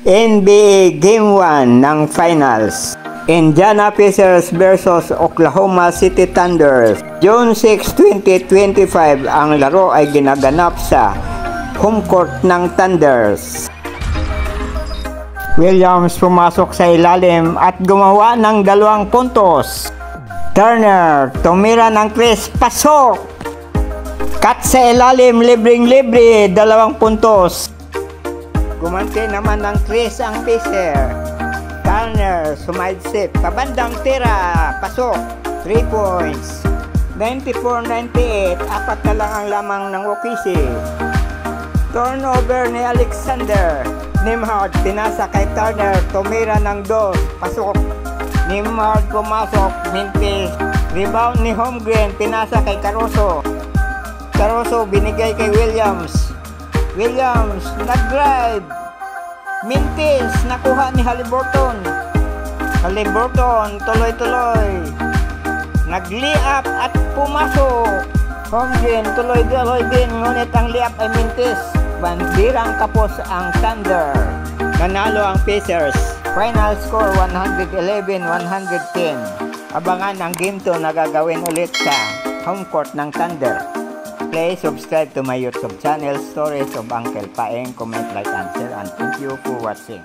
NBA Game 1 ng Finals. Indiana Pacers versus Oklahoma City Thunder. June 6, 2025, ang laro ay ginaganap sa home court ng Thunders. Williams pumasok sa ilalim at gumawa ng 2 puntos. Turner tumira ng crease, pasok! Cut sa ilalim, libreng-libre, 2 puntos. Gumante naman ng crease ang Pacer. Turner sumaidsit, pabandang tira, pasok, 3 points. 94-98, 4 na lang ang lamang ng OKC. Turnover ni Alexander. Nembhard pinasa kay Turner, tumira ng 2, pasok. Nembhard pumasok, mintis. Rebound ni Holmgren, pinasa kay Caruso. Caruso binigay kay Williams. Williams nag-drive. Mintis, nakuha ni Haliburton. Haliburton, tuloy-tuloy. Nag-layup at pumasok. Holmgren, tuloy-tuloy din. Ngunit ang layup ay mintis. Bandirang kapos ang Thunder. Nanalo ang Pacers. Final score 111-110. Abangan ang game 2 na gagawin ulit sa home court ng Thunder. Please subscribe to my YouTube channel, Stories of Uncle Paeng. Comment, like, and share, and thank you for watching.